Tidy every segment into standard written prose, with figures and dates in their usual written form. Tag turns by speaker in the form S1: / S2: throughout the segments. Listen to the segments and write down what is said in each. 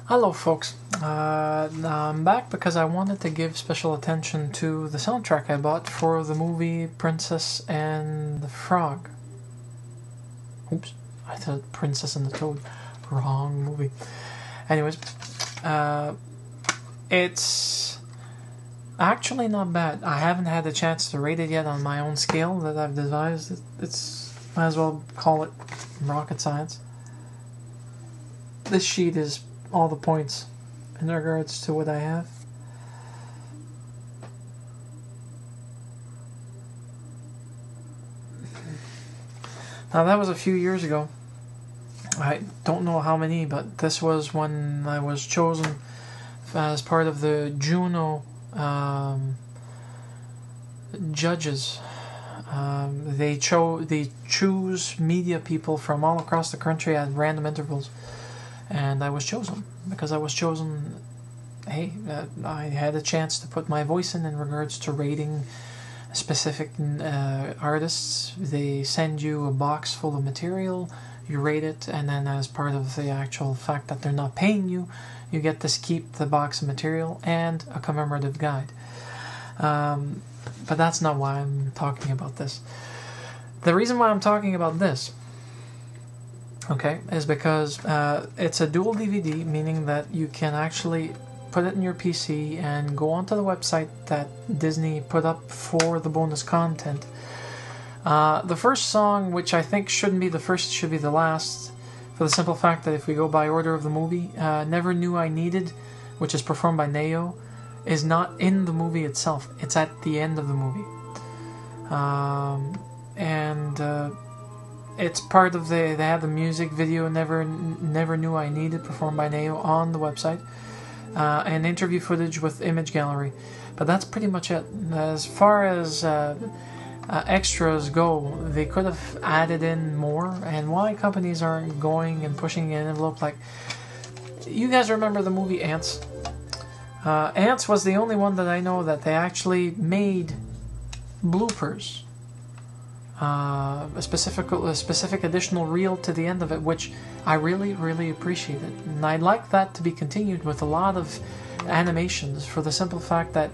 S1: Hello folks, I'm back because I wanted to give special attention to the soundtrack I bought for the movie Princess and the Frog. Oops, I thought Princess and the Toad. Wrong movie. Anyways, it's actually not bad. I haven't had a chance to rate it yet on my own scale that I've devised. It's might as well call it rocket science. This sheet is all the points in regards to what I have. Now that was a few years ago. I don't know how many, but this was when I was chosen as part of the Juno judges. They choose media people from all across the country at random intervals. And I was chosen because I was chosen. Hey, I had a chance to put my voice in regards to rating specific artists. They send you a box full of material, you rate it, and then as part of the actual fact that they're not paying you, you get to keep the box of material and a commemorative guide. But that's not why I'm talking about this. The reason why I'm talking about this, okay, is because it's a dual DVD, meaning that you can actually put it in your PC and go onto the website that Disney put up for the bonus content. The first song, which I think shouldn't be the first, should be the last, for the simple fact that if we go by order of the movie, Never Knew I Needed, which is performed by Neo, is not in the movie itself. It's at the end of the movie. It's part of they have the music video Never Knew I Needed, performed by Neo, on the website, and interview footage with image gallery. But that's pretty much it. As far as extras go, they could have added in more, and why companies aren't going and pushing an envelope like... You guys remember the movie Ants? Ants was the only one that I know that they actually made bloopers. A specific additional reel to the end of it, which I really appreciated, and I'd like that to be continued with a lot of animations, for the simple fact that,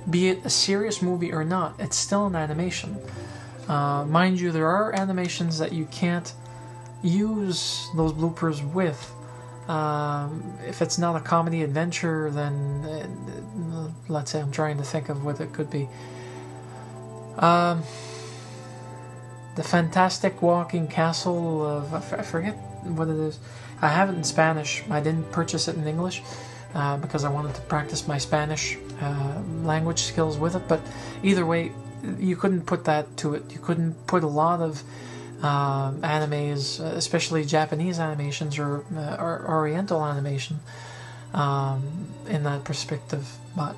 S1: be it a serious movie or not, it's still an animation. Mind you, there are animations that you can't use those bloopers with. If it's not a comedy adventure, then let's say I'm trying to think of what it could be. The Fantastic Walking Castle of... I forget what it is. I have it in Spanish. I didn't purchase it in English because I wanted to practice my Spanish language skills with it. But either way, you couldn't put that to it. You couldn't put a lot of animes, especially Japanese animations or Oriental animation, in that perspective. But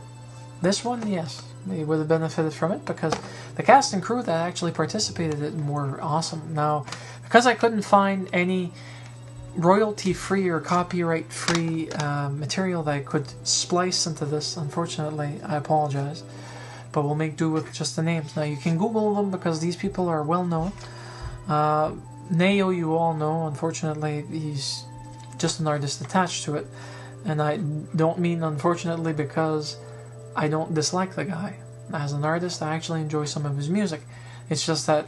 S1: this one, yes, they would have benefited from it because the cast and crew that actually participated in it were awesome. Now, because I couldn't find any royalty-free or copyright-free material that I could splice into this, unfortunately, I apologize. But we'll make do with just the names. Now, you can Google them because these people are well-known. Neo, you all know, unfortunately, he's just an artist attached to it. And I don't mean unfortunately because I don't dislike the guy. As an artist, I actually enjoy some of his music. It's just that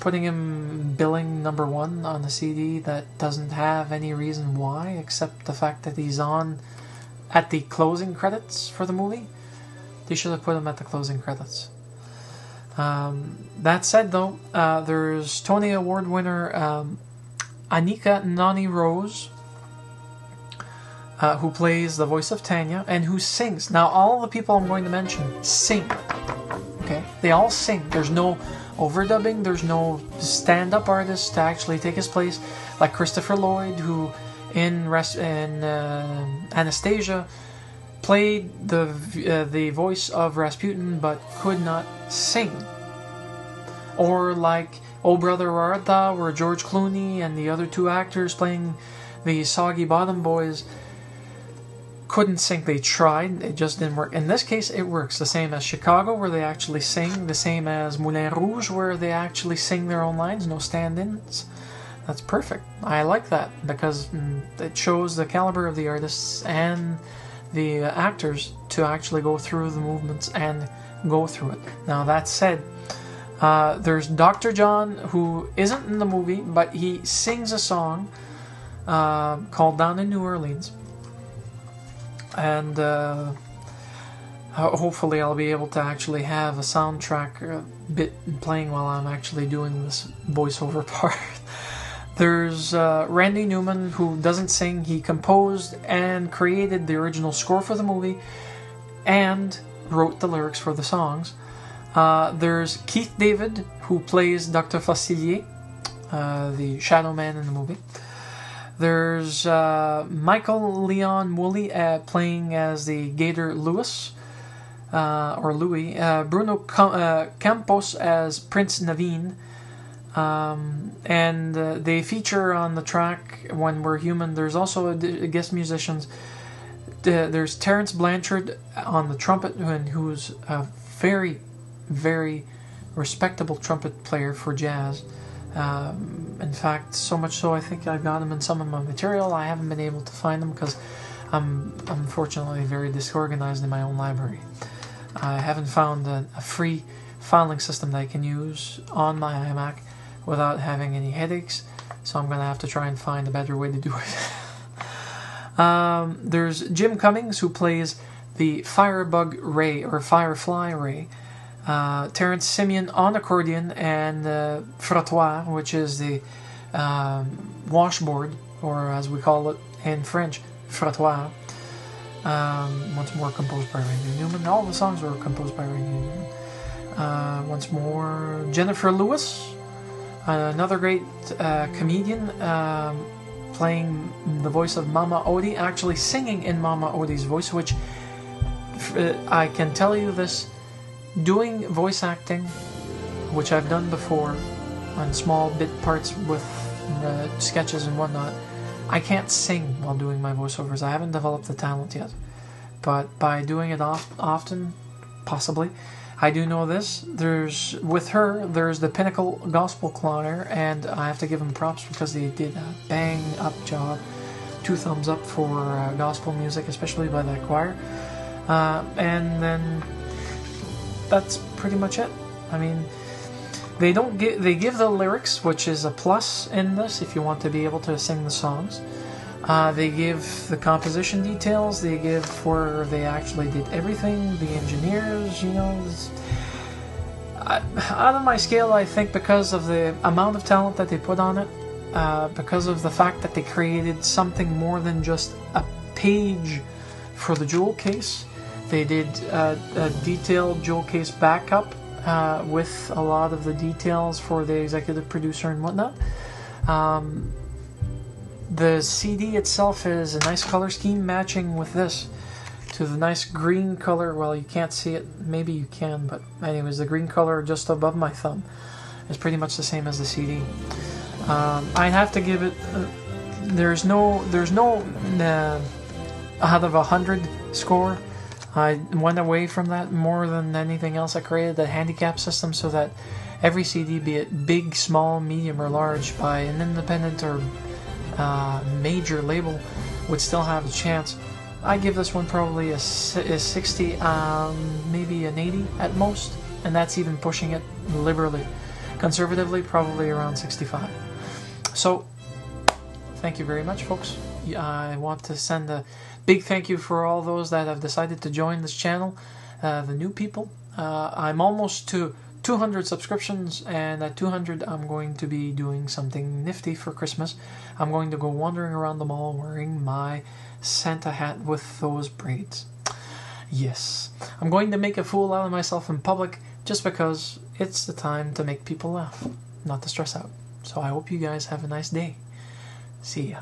S1: putting him billing #1 on a CD that doesn't have any reason why, except the fact that he's on at the closing credits for the movie, they should have put him at the closing credits. That said, though, there's Tony Award winner Anika Noni Rose, who plays the voice of Tanya, and who sings. Now, all the people I'm going to mention sing. Okay? They all sing. There's no overdubbing. There's no stand-up artist to actually take his place, like Christopher Lloyd, who in Anastasia played the voice of Rasputin, but could not sing. Or like Oh Brother Where Art Thou, where George Clooney and the other two actors playing the Soggy Bottom Boys couldn't sing. They tried, it just didn't work. In this case, it works. The same as Chicago, where they actually sing. The same as Moulin Rouge, where they actually sing their own lines, no stand-ins. That's perfect. I like that because it shows the caliber of the artists and the actors to actually go through the movements and go through it. Now that said, there's Dr. John, who isn't in the movie, but he sings a song called Down in New Orleans. And hopefully I'll be able to actually have a soundtrack bit playing while I'm actually doing this voiceover part. There's Randy Newman, who doesn't sing. He composed and created the original score for the movie and wrote the lyrics for the songs. There's Keith David, who plays Dr. Facilier, the shadow man in the movie. There's Michael Leon Woolley playing as the Gator Lewis, or Louis. Bruno Campos as Prince Naveen. And they feature on the track When We're Human. There's also guest musicians. There's Terence Blanchard on the trumpet, who's a very, very respectable trumpet player for jazz. In fact, so much so I think I've got him in some of my material. I haven't been able to find them because I'm unfortunately very disorganized in my own library. I haven't found a free filing system that I can use on my iMac without having any headaches, so I'm going to have to try and find a better way to do it. There's Jim Cummings, who plays the Firebug Ray, or Firefly Ray. Terence Simeon on accordion, and frottoir, which is the washboard, or as we call it in French, frottoir. Once more composed by Randy Newman. All the songs were composed by Randy Newman. Once more, Jennifer Lewis, another great comedian, playing the voice of Mama Odie, actually singing in Mama Odie's voice, which I can tell you this, doing voice acting, which I've done before on small bit parts with sketches and whatnot, I can't sing while doing my voiceovers. I haven't developed the talent yet, but by doing it often, possibly, I do know this. There's the Pinnacle Gospel Choir, and I have to give them props because they did a bang up job. 2 thumbs up for gospel music, especially by that choir. And then that's pretty much it. I mean, they give the lyrics, which is a plus in this if you want to be able to sing the songs. They give the composition details. They give where they actually did everything. The engineers, you know. Out of my scale, I think, because of the amount of talent that they put on it, because of the fact that they created something more than just a page for the jewel case. They did a detailed jewel case backup with a lot of the details for the executive producer and whatnot. The CD itself is a nice color scheme, matching with this to the nice green color. Well, you can't see it, maybe you can, but anyways, the green color just above my thumb is pretty much the same as the CD. I'd have to give it, there's no out of 100 score. I went away from that more than anything else. I created a handicap system so that every CD, be it big, small, medium, or large, by an independent or major label, would still have a chance. I give this one probably a 60, maybe an 80 at most, and that's even pushing it liberally. Conservatively, probably around 65. So, thank you very much, folks. I want to send a big thank you for all those that have decided to join this channel, the new people. I'm almost to 200 subscriptions, and at 200 I'm going to be doing something nifty for Christmas. I'm going to go wandering around the mall wearing my Santa hat with those braids. Yes, I'm going to make a fool out of myself in public just because it's the time to make people laugh, not to stress out. So I hope you guys have a nice day. See ya.